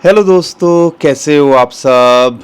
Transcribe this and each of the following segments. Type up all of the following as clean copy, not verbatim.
Hello दोस्तों, कैसे हो आप सब।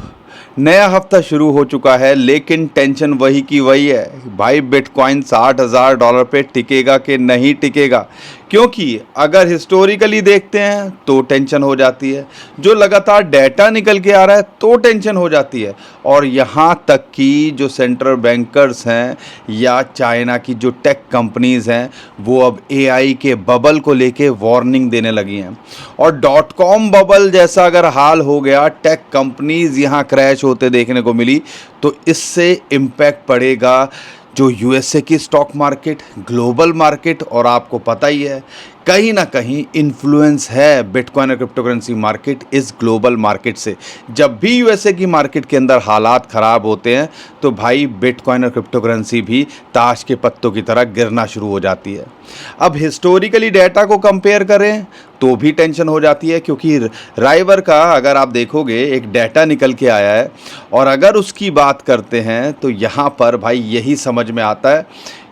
नया हफ्ता शुरू हो चुका है लेकिन टेंशन वही की वही है भाई। बिटकॉइन $60,000 पे टिकेगा कि नहीं टिकेगा, क्योंकि अगर हिस्टोरिकली देखते हैं तो टेंशन हो जाती है, जो लगातार डेटा निकल के आ रहा है तो टेंशन हो जाती है। और यहाँ तक कि जो सेंट्रल बैंकर्स हैं या चाइना की जो टेक कंपनीज हैं वो अब एआई के बबल को लेके वार्निंग देने लगी हैं। और डॉट कॉम बबल जैसा अगर हाल हो गया, टेक कंपनीज यहाँ क्रैश होते देखने को मिली, तो इससे इम्पैक्ट पड़ेगा जो यूएसए की स्टॉक मार्केट, ग्लोबल मार्केट। और आपको पता ही है कहीं ना कहीं इन्फ्लुएंस है बिटकॉइन और क्रिप्टो करेंसी मार्केट इस ग्लोबल मार्केट से। जब भी यूएसए की मार्केट के अंदर हालात ख़राब होते हैं तो भाई बिटकॉइन और क्रिप्टो करेंसी भी ताश के पत्तों की तरह गिरना शुरू हो जाती है। अब हिस्टोरिकली डेटा को कंपेयर करें तो भी टेंशन हो जाती है, क्योंकि राइवर का अगर आप देखोगे एक डेटा निकल के आया है और अगर उसकी बात करते हैं तो यहाँ पर भाई यही समझ में आता है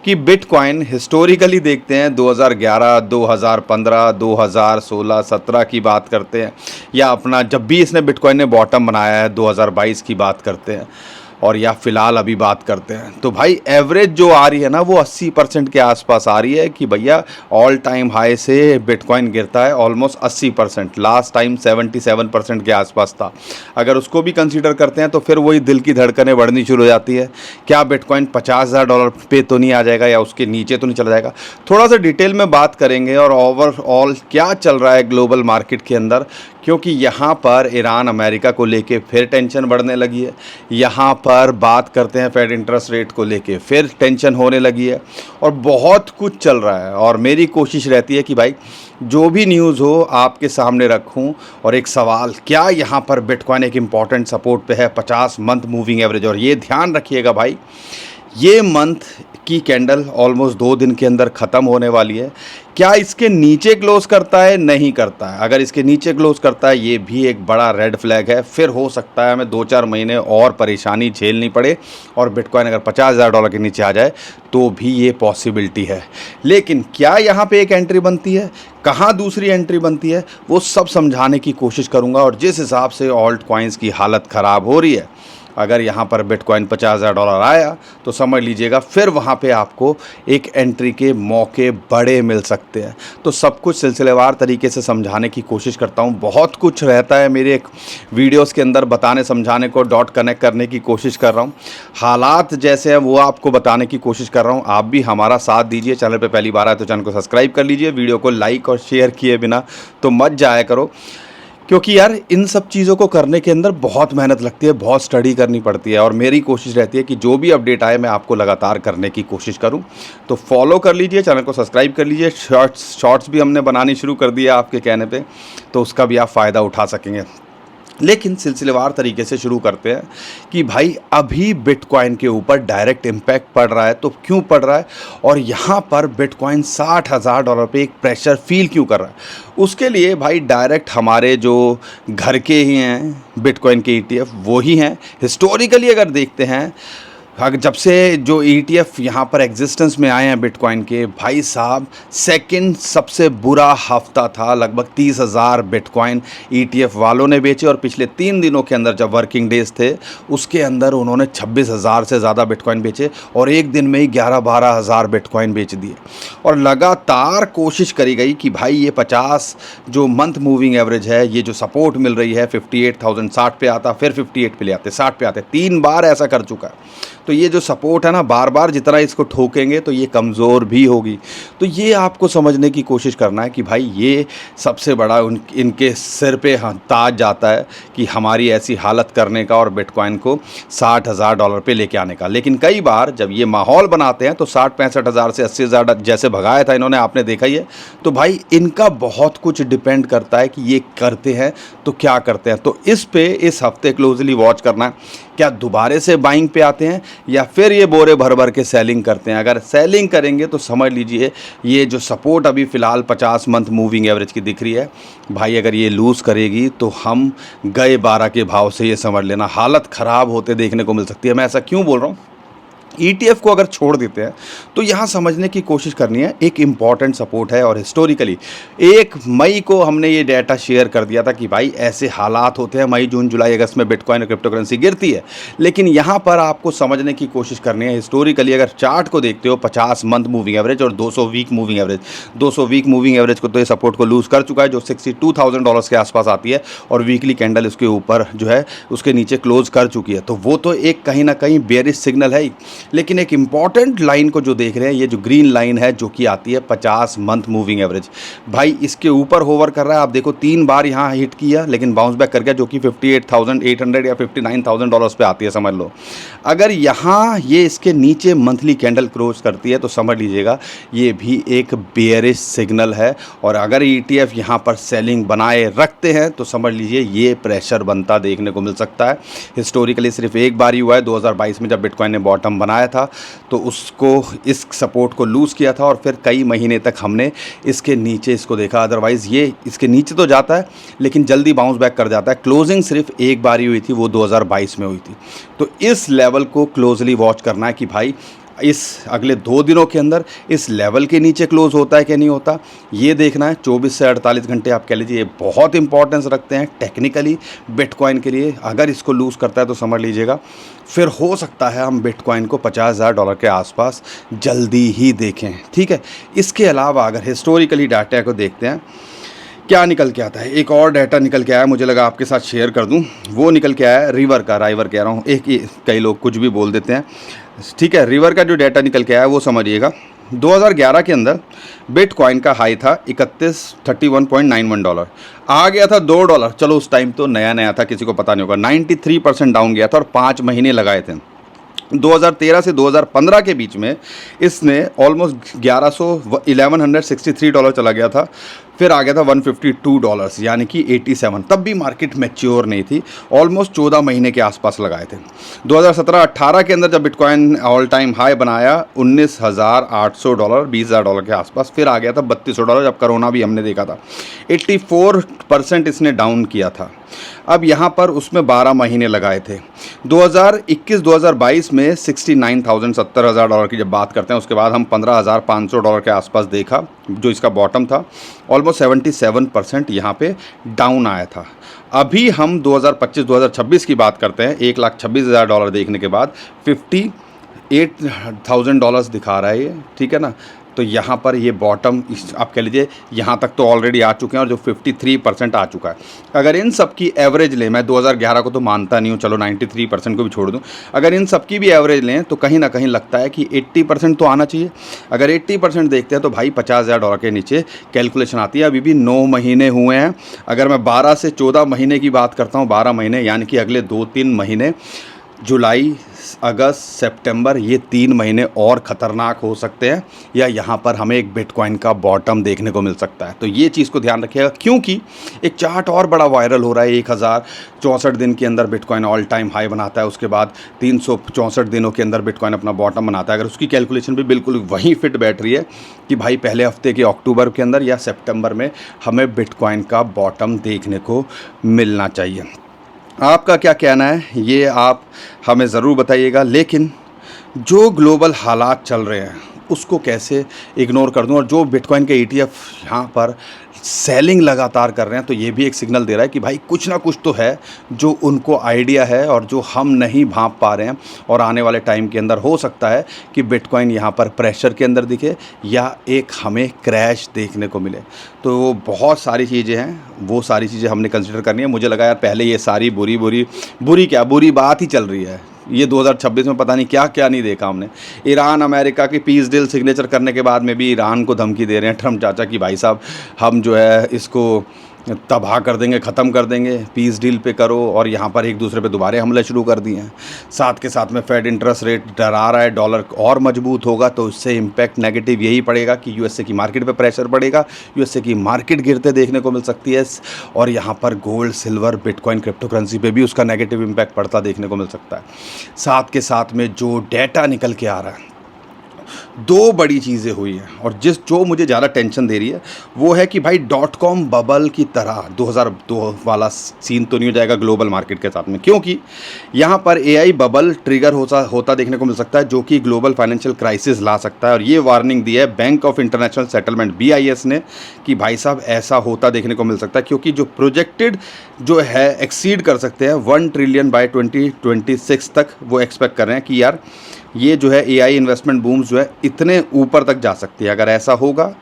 कि बिटकॉइन हिस्टोरिकली देखते हैं 2011, 2015, 2016, 17 की बात करते हैं, या अपना जब भी इसने बिटकॉइन ने बॉटम बनाया है 2022 की बात करते हैं, और या फिलहाल अभी बात करते हैं, तो भाई एवरेज जो आ रही है ना वो 80% के आसपास आ रही है कि भैया ऑल टाइम हाई से बिटकॉइन गिरता है ऑलमोस्ट 80%। लास्ट टाइम 77% के आसपास था। अगर उसको भी कंसीडर करते हैं तो फिर वही दिल की धड़कनें बढ़नी शुरू हो जाती है, क्या बिटकॉइन $50,000 पे तो नहीं आ जाएगा या उसके नीचे तो नहीं चला जाएगा। थोड़ा सा डिटेल में बात करेंगे और ओवरऑल क्या चल रहा है ग्लोबल मार्केट के अंदर, क्योंकि यहाँ पर ईरान अमेरिका को लेके फिर टेंशन बढ़ने लगी है। यहाँ पर बात करते हैं फेड इंटरेस्ट रेट को लेके फिर टेंशन होने लगी है, और बहुत कुछ चल रहा है। और मेरी कोशिश रहती है कि भाई जो भी न्यूज़ हो आपके सामने रखूं। और एक सवाल, क्या यहाँ पर बिटकॉइन एक इम्पॉर्टेंट सपोर्ट पे है 50 मंथ मूविंग एवरेज। और ये ध्यान रखिएगा भाई, ये मंथ की कैंडल ऑलमोस्ट 2 दिन के अंदर ख़त्म होने वाली है। क्या इसके नीचे क्लोज करता है? नहीं करता है। अगर इसके नीचे क्लोज करता है ये भी एक बड़ा रेड फ्लैग है। फिर हो सकता है हमें 2-4 महीने और परेशानी झेलनी पड़े और बिटकॉइन अगर $50,000 के नीचे आ जाए तो भी ये पॉसिबिलिटी है। लेकिन क्या यहाँ पे एक एंट्री बनती है, कहाँ दूसरी एंट्री बनती है, वो सब समझाने की कोशिश करूँगा। और जिस हिसाब से ऑल्ट कॉइन्स की हालत ख़राब हो रही है, अगर यहाँ पर बिटकॉइन $50,000 आया तो समझ लीजिएगा फिर वहाँ पे आपको एक एंट्री के मौके बड़े मिल सकते हैं। तो सब कुछ सिलसिलेवार तरीके से समझाने की कोशिश करता हूँ। बहुत कुछ रहता है मेरे एक वीडियोस के अंदर बताने समझाने को, डॉट कनेक्ट करने की कोशिश कर रहा हूँ। हालात जैसे हैं वो आपको बताने की कोशिश कर रहा हूँ। आप भी हमारा साथ दीजिए। चैनल पर पहली बार आए तो चैनल को सब्सक्राइब कर लीजिए। वीडियो को लाइक और शेयर किए बिना तो मत जाया करो, क्योंकि यार इन सब चीज़ों को करने के अंदर बहुत मेहनत लगती है, बहुत स्टडी करनी पड़ती है। और मेरी कोशिश रहती है कि जो भी अपडेट आए मैं आपको लगातार करने की कोशिश करूं। तो फॉलो कर लीजिए, चैनल को सब्सक्राइब कर लीजिए। शॉर्ट्स भी हमने बनानी शुरू कर दिया आपके कहने पे, तो उसका भी आप फ़ायदा उठा सकेंगे। लेकिन सिलसिलेवार तरीके से शुरू करते हैं कि भाई अभी बिटकॉइन के ऊपर डायरेक्ट इम्पैक्ट पड़ रहा है, तो क्यों पड़ रहा है, और यहाँ पर बिटकॉइन $60,000 पे एक प्रेशर फील क्यों कर रहा है। उसके लिए भाई डायरेक्ट हमारे जो घर के ही हैं बिटकॉइन के ETF वो ही हैं। हिस्टोरिकली अगर देखते हैं, जब से जो ETF यहाँ पर एग्जिस्टेंस में आए हैं बिटकॉइन के, भाई साहब सेकंड सबसे बुरा हफ्ता था। लगभग 30,000 बिटकॉइन ETF वालों ने बेचे, और पिछले 3 दिनों के अंदर जब वर्किंग डेज थे उसके अंदर उन्होंने 26,000 से ज़्यादा बिटकॉइन बेचे, और एक दिन में ही 11-12 हज़ार बिटकॉइन बेच दिए। और लगातार कोशिश करी गई कि भाई ये 50 जो मंथ मूविंग एवरेज है, ये जो सपोर्ट मिल रही है 58,000, 60 पे आता, फिर 58 पे ले आते, 60 पे आते, 3 बार ऐसा कर चुका है। तो ये जो सपोर्ट है ना, बार बार जितना इसको ठोकेंगे तो ये कमज़ोर भी होगी। तो ये आपको समझने की कोशिश करना है कि भाई ये सबसे बड़ा इनके सिर पे ताज जाता है कि हमारी ऐसी हालत करने का और बिटकॉइन को $60,000 पे लेके आने का। लेकिन कई बार जब ये माहौल बनाते हैं तो 60-65 हज़ार से 80,000 जैसे भगाया था इन्होंने, आपने देखा ही है। तो भाई इनका बहुत कुछ डिपेंड करता है कि ये करते हैं तो क्या करते हैं। तो इस पे इस हफ्ते क्लोजली वॉच करना है, क्या दोबारे से बाइंग पे आते हैं या फिर ये बोरे भर भर के सेलिंग करते हैं। अगर सेलिंग करेंगे तो समझ लीजिए ये जो सपोर्ट अभी फ़िलहाल 50 मंथ मूविंग एवरेज की दिख रही है, भाई अगर ये लूज़ करेगी तो हम गए 12 के भाव से, ये समझ लेना हालत ख़राब होते देखने को मिल सकती है। मैं ऐसा क्यों बोल रहा हूँ, ETF को अगर छोड़ देते हैं तो यहाँ समझने की कोशिश करनी है, एक इम्पॉर्टेंट सपोर्ट है। और हिस्टोरिकली 1 मई को हमने ये डाटा शेयर कर दिया था कि भाई ऐसे हालात होते हैं, मई जून जुलाई अगस्त में बिटकॉइन और क्रिप्टो करेंसी गिरती है। लेकिन यहाँ पर आपको समझने की कोशिश करनी है, हिस्टोरिकली अगर चार्ट को देखते हो 50 मंथ मूविंग एवरेज और 200 week moving average, 200 week moving average को तो ये सपोर्ट को लूज़ कर चुका है जो $62,000 के आसपास आती है, और वीकली कैंडल उसके ऊपर जो है उसके नीचे क्लोज कर चुकी है। तो वो तो एक कहीं ना कहीं बेयरिश सिग्नल है ही। लेकिन एक इंपॉर्टेंट लाइन को जो देख रहे हैं, ये जो ग्रीन लाइन है जो कि आती है 50 मंथ मूविंग एवरेज, भाई इसके ऊपर होवर कर रहा है। आप देखो 3 बार यहाँ हिट किया लेकिन बाउंस बैक कर गया, जो कि 58,800 या $59,000 पे आती है समझ लो। अगर यहाँ ये इसके नीचे मंथली कैंडल क्लोज करती है तो समझ लीजिएगा ये भी एक बेयरिश सिग्नल है। और अगर ETF यहाँ पर सेलिंग बनाए रखते हैं तो समझ लीजिए ये प्रेशर बनता देखने को मिल सकता है। हिस्टोरिकली सिर्फ एक बार ही हुआ है 2022 में, जब बिटकॉइन ने बॉटम बनाया था तो उसको इस सपोर्ट को लूज़ किया था और फिर कई महीने तक हमने इसके नीचे इसको देखा। अदरवाइज़ ये इसके नीचे तो जाता है लेकिन जल्दी बाउंस बैक कर जाता है। क्लोजिंग सिर्फ एक बार ही हुई थी, वो 2022 में हुई थी। तो इस लेवल को क्लोजली वॉच करना है कि भाई इस अगले 2 दिनों के अंदर इस लेवल के नीचे क्लोज होता है कि नहीं होता, ये देखना है। 24 से 48 घंटे आप कह लीजिए बहुत इंपॉर्टेंस रखते हैं टेक्निकली बिटकॉइन के लिए। अगर इसको लूज़ करता है तो समझ लीजिएगा फिर हो सकता है हम बिटकॉइन को $50,000 के आसपास जल्दी ही देखें, ठीक है। इसके अलावा अगर हिस्टोरिकली डाटा को देखते हैं क्या निकल के आता है, एक और डाटा निकल के आया, मुझे लगा आपके साथ शेयर कर दूं। वो निकल के आया है राइवर कह रहा हूँ, कई लोग कुछ भी बोल देते हैं, ठीक है। रिवर का जो डाटा निकल के आया है वो समझिएगा। 2011 के अंदर बिटकॉइन का हाई था $31.91, आ गया था $2। चलो उस टाइम तो नया नया था, किसी को पता नहीं होगा। 93% डाउन गया था और 5 महीने लगाए थे। 2013 से 2015 के बीच में इसने ऑलमोस्ट $1163 चला गया था, फिर आ गया था $152 यानी कि 87। तब भी मार्केट मैच्योर नहीं थी, ऑलमोस्ट 14 महीने के आसपास लगाए थे। 2017-18 के अंदर जब बिटकॉइन ऑल टाइम हाई बनाया $19,800, $20,000 के आसपास, फिर आ गया था $3200 जब कोरोना भी हमने देखा था। 84% इसने डाउन किया था। अब यहाँ पर उसमें 12 महीने लगाए थे। 2021-2022 में 69,000 $70,000 की जब बात करते हैं, उसके बाद हम $15,500 के आसपास देखा जो इसका बॉटम था। ऑलमोस्ट 77% यहाँ पे डाउन आया था। अभी हम 2025-2026 की बात करते हैं, $1,26,000 देखने के बाद $58,000 दिखा रहा है ये, ठीक है ना। तो यहाँ पर ये बॉटम आप कह लीजिए यहाँ तक तो ऑलरेडी आ चुके हैं और जो 53% आ चुका है। अगर इन सब की एवरेज लें, मैं 2011 को तो मानता नहीं हूँ, चलो 93% को भी छोड़ दूँ, अगर इन सब की भी एवरेज लें तो कहीं ना कहीं लगता है कि 80% तो आना चाहिए। अगर 80% देखते हैं तो भाई $50,000 के नीचे कैलकुलेशन आती है। अभी भी 9 महीने हुए हैं। अगर मैं 12 से 14 महीने की बात करता हूँ, 12 महीने यानी कि अगले 2-3 महीने, जुलाई, अगस्त, सितंबर, ये 3 महीने और ख़तरनाक हो सकते हैं, या यहाँ पर हमें एक बिटकॉइन का बॉटम देखने को मिल सकता है। तो ये चीज़ को ध्यान रखिएगा, क्योंकि एक चार्ट और बड़ा वायरल हो रहा है। 1064 दिन के अंदर बिटकॉइन ऑल टाइम हाई बनाता है, उसके बाद 364 दिनों के अंदर बिटकॉइन अपना बॉटम बनाता है। अगर उसकी कैलकुलेशन भी बिल्कुल वहीं फिट बैठ रही है कि भाई पहले हफ्ते के अक्टूबर के अंदर या सितंबर में हमें बिटकॉइन का बॉटम देखने को मिलना चाहिए। आपका क्या कहना है ये आप हमें ज़रूर बताइएगा। लेकिन जो ग्लोबल हालात चल रहे हैं उसको कैसे इग्नोर कर दूं, और जो बिटकॉइन के ETF यहाँ पर सेलिंग लगातार कर रहे हैं, तो ये भी एक सिग्नल दे रहा है कि भाई कुछ ना कुछ तो है जो उनको आइडिया है और जो हम नहीं भांप पा रहे हैं। और आने वाले टाइम के अंदर हो सकता है कि बिटकॉइन यहाँ पर प्रेशर के अंदर दिखे या एक हमें क्रैश देखने को मिले। तो बहुत सारी चीज़ें हैं, वो सारी चीज़ें हमने कंसिडर करनी है। मुझे लगा यार पहले ये सारी बुरी बात ही चल रही है, ये 2026 में पता नहीं क्या क्या नहीं देखा हमने। ईरान अमेरिका की पीस डील सिग्नेचर करने के बाद में भी ईरान को धमकी दे रहे हैं ट्रम्प चाचा कि भाई साहब हम जो है इसको तबाह कर देंगे, ख़त्म कर देंगे, पीस डील पे करो। और यहाँ पर एक दूसरे पे दोबारा हमले शुरू कर दिए हैं। साथ के साथ में फेड इंटरेस्ट रेट डरा रहा है, डॉलर और मजबूत होगा तो इससे इम्पैक्ट नेगेटिव यही पड़ेगा कि यूएसए की मार्केट पे प्रेशर पड़ेगा, यूएसए की मार्केट गिरते देखने को मिल सकती है। और यहाँ पर gold, silver, bitcoin, crypto currency पे भी उसका नेगेटिव इम्पैक्ट पड़ता देखने को मिल सकता है। साथ के साथ में जो डेटा निकल के आ रहा है दो बड़ी चीज़ें हुई हैं, और जो मुझे ज़्यादा टेंशन दे रही है वो है कि भाई .com बबल की तरह 2002 वाला सीन तो नहीं हो जाएगा ग्लोबल मार्केट के साथ में, क्योंकि यहाँ पर AI बबल ट्रिगर होता देखने को मिल सकता है, जो कि ग्लोबल फाइनेंशियल क्राइसिस ला सकता है। और ये वार्निंग दी है bank of international settlement BIS ने कि भाई साहब ऐसा होता देखने को मिल सकता है, क्योंकि जो प्रोजेक्टेड जो है एक्सीड कर सकते हैं 1 ट्रिलियन बाय 2026 तक, वो एक्सपेक्ट कर रहे हैं कि यार ये जो है AI इन्वेस्टमेंट बूम्स जो है इतने ऊपर तक जा सकती है। अगर ऐसा होगा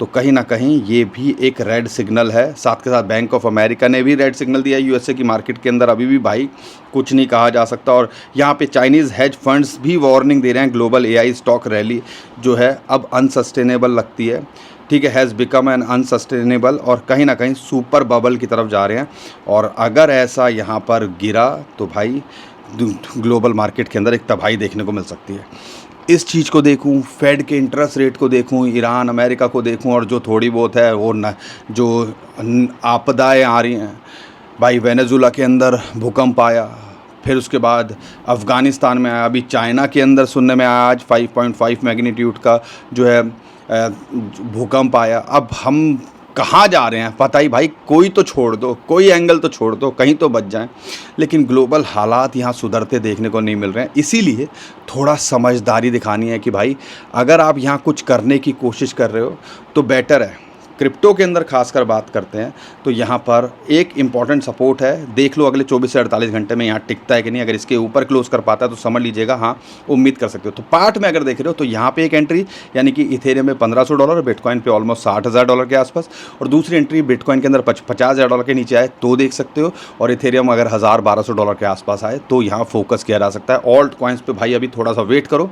तो कहीं ना कहीं ये भी एक रेड सिग्नल है। साथ के साथ बैंक ऑफ अमेरिका ने भी रेड सिग्नल दिया है USA की मार्केट के अंदर। अभी भी भाई कुछ नहीं कहा जा सकता। और यहाँ पे चाइनीज़ हेज फंड्स भी वार्निंग दे रहे हैं, ग्लोबल AI स्टॉक रैली जो है अब अनसस्टेनेबल लगती है, ठीक है, हैज़ बिकम एन अनसस्टेनेबल, और कहीं ना कहीं सुपर बबल की तरफ जा रहे हैं। और अगर ऐसा यहाँ पर गिरा तो भाई ग्लोबल मार्केट के अंदर एक तबाही देखने को मिल सकती है। इस चीज़ को देखूं, फेड के इंटरेस्ट रेट को देखूं, ईरान अमेरिका को देखूं, और जो थोड़ी बहुत है वो जो आपदाएं आ रही हैं भाई, वेनेजुला के अंदर भूकंप आया, फिर उसके बाद अफ़गानिस्तान में आया, अभी चाइना के अंदर सुनने में आया आज 5.5 मैग्नीट्यूड का जो है भूकंप आया। अब हम कहाँ जा रहे हैं पता ही भाई, कोई तो छोड़ दो, कोई एंगल तो छोड़ दो, कहीं तो बच जाएं। लेकिन ग्लोबल हालात यहाँ सुधरते देखने को नहीं मिल रहे हैं। इसीलिए थोड़ा समझदारी दिखानी है कि भाई अगर आप यहाँ कुछ करने की कोशिश कर रहे हो तो बेटर है। क्रिप्टो के अंदर खासकर बात करते हैं तो यहाँ पर एक इम्पॉर्टेंट सपोर्ट है, देख लो अगले 24 से 48 घंटे में यहाँ टिकता है कि नहीं। अगर इसके ऊपर क्लोज कर पाता है तो समझ लीजिएगा हाँ उम्मीद कर सकते हो। तो पार्ट में अगर देख रहे हो तो यहाँ पे एक एंट्री, यानी कि इथेरियम में $1500, बिटकॉइन पे ऑलमोस्ट $60,000 के आसपास, और दूसरी एंट्री बिटकॉइन के अंदर $50,000 के नीचे आए तो देख सकते हो, और इथेरियम अगर $1000-1200 के आसपास आए तो यहाँ फोकस किया जा सकता है। ऑल्ट कॉइन्स पे भाई अभी थोड़ा सा वेट करो,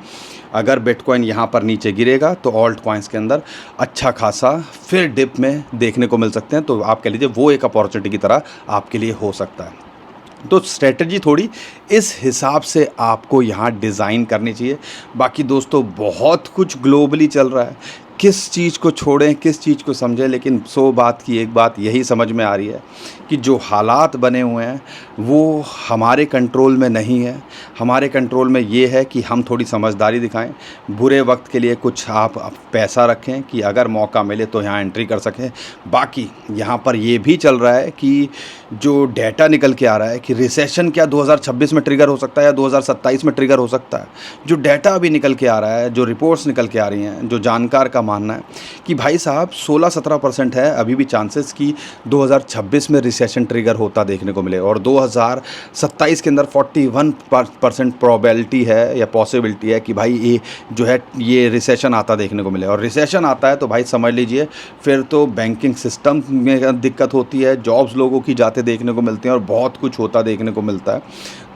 अगर बिटकॉइन यहाँ पर नीचे गिरेगा तो ऑल्ट कॉइन्स के अंदर अच्छा खासा फिर डिप में देखने को मिल सकते हैं। तो आप कह लीजिए वो एक अपॉर्चुनिटी की तरह आपके लिए हो सकता है। तो स्ट्रेटजी थोड़ी इस हिसाब से आपको यहाँ डिज़ाइन करनी चाहिए। बाकी दोस्तों बहुत कुछ ग्लोबली चल रहा है, किस चीज़ को छोड़ें किस चीज़ को समझें, लेकिन 100 बात की एक बात यही समझ में आ रही है कि जो हालात बने हुए हैं वो हमारे कंट्रोल में नहीं है। हमारे कंट्रोल में ये है कि हम थोड़ी समझदारी दिखाएं, बुरे वक्त के लिए कुछ आप पैसा रखें कि अगर मौका मिले तो यहाँ एंट्री कर सकें। बाकी यहाँ पर ये भी चल रहा है कि जो डेटा निकल के आ रहा है कि रिसेशन क्या 2026 में ट्रिगर हो सकता है या 2027 में ट्रिगर हो सकता है। जो डेटा अभी निकल के आ रहा है, जो रिपोर्ट्स निकल के आ रही हैं, जो जानकार का मानना है कि भाई साहब 16-17% है अभी भी चांसेस कि 2026 में रिसेशन ट्रिगर होता देखने को मिले, और 2027 के अंदर 41% प्रोबेबिलिटी है या पॉसिबिलिटी है कि भाई ये जो है ये रिसेशन आता देखने को मिले। और रिसेशन आता है तो भाई समझ लीजिए फिर तो बैंकिंग सिस्टम में दिक्कत होती है, जॉब्स लोगों की जाते देखने को मिलती हैं, और बहुत कुछ होता देखने को मिलता है।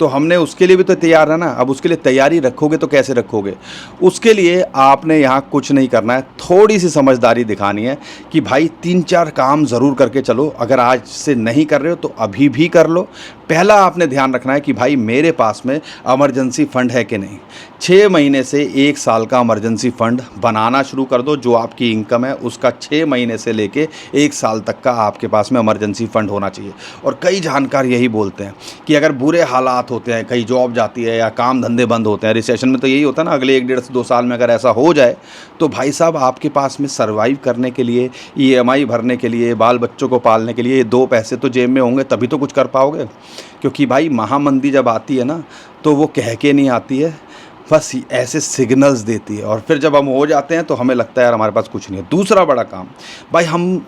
तो हमने उसके लिए भी तो तैयार है ना। अब उसके लिए तैयारी रखोगे तो कैसे रखोगे, उसके लिए आपने यहाँ कुछ नहीं करना है, थोड़ी सी समझदारी दिखानी है कि भाई 3-4 काम ज़रूर करके चलो। अगर आज से नहीं कर रहे हो तो अभी भी कर लो। पहला आपने ध्यान रखना है कि भाई मेरे पास में इमरजेंसी फ़ंड है कि नहीं। 6 महीने से 1 साल का इमरजेंसी फ़ंड बनाना शुरू कर दो। जो आपकी इनकम है उसका 6 महीने से लेके 1 साल तक का आपके पास में इमरजेंसी फ़ंड होना चाहिए। और कई जानकार यही बोलते हैं कि अगर बुरे हालात होते हैं, कहीं जॉब जाती है या काम धंधे बंद होते हैं, रिसेशन में तो यही होता है ना, अगले 1 से 2 साल में अगर ऐसा हो जाए तो भाई साहब आपके पास में सर्वाइव करने के लिए, EMI भरने के लिए, बाल बच्चों को पालने के लिए 2 पैसे तो जेब में होंगे, तभी तो कुछ कर पाओगे। क्योंकि भाई महामंदी जब आती है ना तो वो कह के नहीं आती है, बस ऐसे सिग्नल्स देती है, और फिर जब हम हो जाते हैं तो हमें लगता है यार हमारे पास कुछ नहीं है। दूसरा बड़ा काम भाई, हम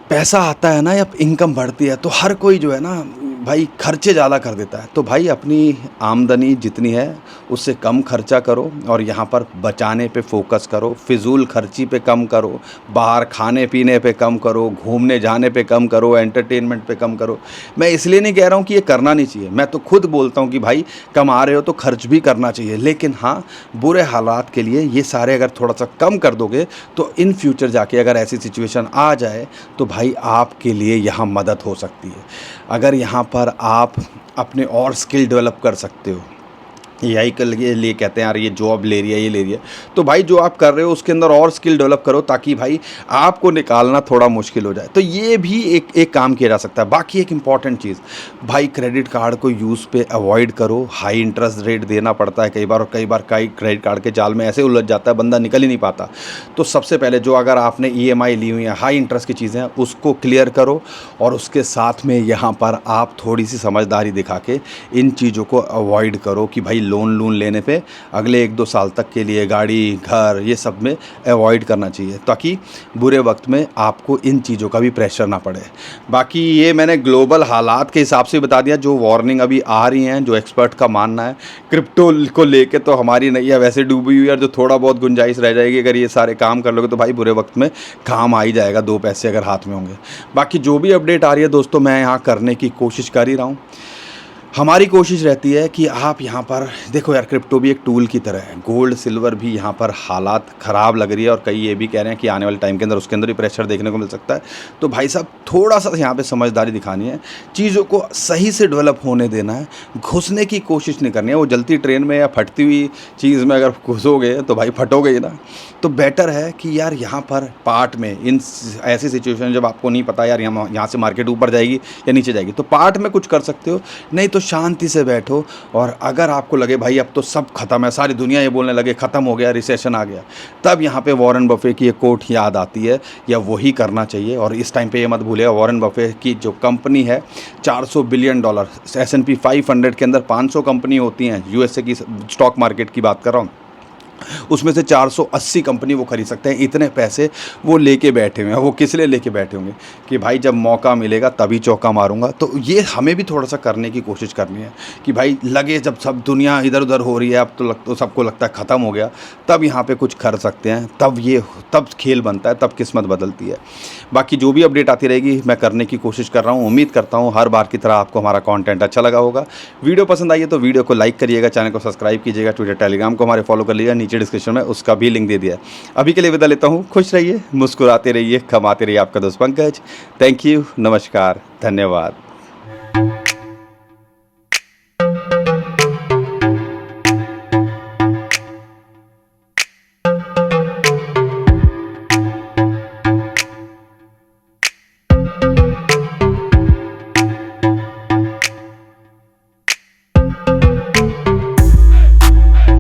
पैसा आता है ना या इनकम बढ़ती है तो हर कोई जो है ना भाई खर्चे ज़्यादा कर देता है। तो भाई अपनी आमदनी जितनी है उससे कम खर्चा करो, और यहाँ पर बचाने पे फोकस करो, फिजूल खर्ची पे कम करो, बाहर खाने पीने पे कम करो, घूमने जाने पे कम करो, एंटरटेनमेंट पे कम करो। मैं इसलिए नहीं कह रहा हूँ कि ये करना नहीं चाहिए, मैं तो खुद बोलता हूँ कि भाई कमा रहे हो तो खर्च भी करना चाहिए, लेकिन हाँ बुरे हालात के लिए ये सारे अगर थोड़ा सा कम कर दोगे तो इन फ्यूचर जाके अगर ऐसी सिचुएशन आ जाए तो भाई आपके लिए यहाँ मदद हो सकती है। अगर यहाँ पर आप अपने और स्किल डेवलप कर सकते हो, एआई के लिए कहते हैं यार ये जॉब ले रही है, ये ले रही है। तो भाई जो आप कर रहे हो उसके अंदर और स्किल डेवलप करो, ताकि भाई आपको निकालना थोड़ा मुश्किल हो जाए। तो ये भी एक काम किया जा सकता है। बाकी एक इंपॉर्टेंट चीज़, भाई क्रेडिट कार्ड को यूज़ पे अवॉइड करो। हाई इंटरेस्ट रेट देना पड़ता है कई बार, और कई बार कई क्रेडिट कार्ड के जाल में ऐसे उलझ जाता है बंदा निकल ही नहीं पाता। तो सबसे पहले जो अगर आपने ईएमआई ली हुई है, हाई इंटरेस्ट की चीज़ें हैं, उसको क्लियर करो। और उसके साथ में यहाँ पर आप थोड़ी सी समझदारी दिखा के इन चीज़ों को अवॉइड करो कि भाई लोन लेने पे अगले 1-2 साल तक के लिए गाड़ी, घर, ये सब में अवॉइड करना चाहिए, ताकि बुरे वक्त में आपको इन चीज़ों का भी प्रेशर ना पड़े। बाकी ये मैंने ग्लोबल हालात के हिसाब से बता दिया, जो वार्निंग अभी आ रही हैं, जो एक्सपर्ट का मानना है। क्रिप्टो को लेके तो हमारी नैया वैसे डूबी हुई है, और जो थोड़ा बहुत गुंजाइश रह जाएगी, अगर ये सारे काम कर लोगे तो भाई बुरे वक्त में काम आ ही जाएगा, 2 पैसे अगर हाथ में होंगे। बाकी जो भी अपडेट आ रही है दोस्तों, मैं यहाँ करने की कोशिश कर ही रहा हूँ। हमारी कोशिश रहती है कि आप यहाँ पर देखो यार, क्रिप्टो भी एक टूल की तरह है, गोल्ड सिल्वर भी यहाँ पर हालात ख़राब लग रही है, और कई ये भी कह रहे हैं कि आने वाले टाइम के अंदर उसके अंदर भी प्रेशर देखने को मिल सकता है। तो भाई साहब थोड़ा सा यहाँ पे समझदारी दिखानी है, चीज़ों को सही से डेवलप होने देना है, घुसने की कोशिश नहीं करनी है। वो जलती ट्रेन में या फटती हुई चीज़ में अगर घुसोगे तो भाई फटोगे ही ना। तो बेटर है कि यार यहाँ पर पार्ट में, इन ऐसी सिचुएशन जब आपको नहीं पता यार यहाँ से मार्केट ऊपर जाएगी या नीचे जाएगी, तो पार्ट में कुछ कर सकते हो, नहीं तो शांति से बैठो। और अगर आपको लगे भाई अब तो सब खत्म है, सारी दुनिया ये बोलने लगे ख़त्म हो गया, रिसेशन आ गया, तब यहाँ पे वॉरेन बफे की एक कोट याद आती है, या वही करना चाहिए। और इस टाइम पे ये मत भूलिएगा, वॉरेन बफे की जो कंपनी है $400 बिलियन, S&P 500 के अंदर 500 कंपनी होती हैं, यूएसए की स्टॉक मार्केट की बात कर रहा हूँ, उसमें से 480 कंपनी वो खरीद सकते हैं। इतने पैसे वो लेके बैठे हुए हैं। वो किस लिए लेके बैठे होंगे कि भाई जब मौका मिलेगा तभी चौका मारूंगा। तो ये हमें भी थोड़ा सा करने की कोशिश करनी है कि भाई लगे जब सब दुनिया इधर उधर हो रही है, अब तो सबको लगता है ख़त्म हो गया, तब यहाँ पे कुछ कर सकते हैं, तब खेल बनता है, तब किस्मत बदलती है। बाकी जो भी अपडेट आती रहेगी मैं करने की कोशिश कर रहा हूँ। उम्मीद करता हूँ हर बार की तरह आपको हमारा कंटेंट अच्छा लगा होगा। वीडियो पसंद आई है तो वीडियो को लाइक करिएगा, चैनल को सब्सक्राइब कीजिएगा, ट्विटर टेलीग्राम को हमारे फॉलो कर लीजिएगा, नीचे डिस्क्रिप्शन में उसका भी लिंक दे दिया है। अभी के लिए विदा लेता हूँ। खुश रहिए, मुस्कुराते रहिए, कमाते रहिए। आपका दोस्त पंकज। थैंक यू, नमस्कार, धन्यवाद।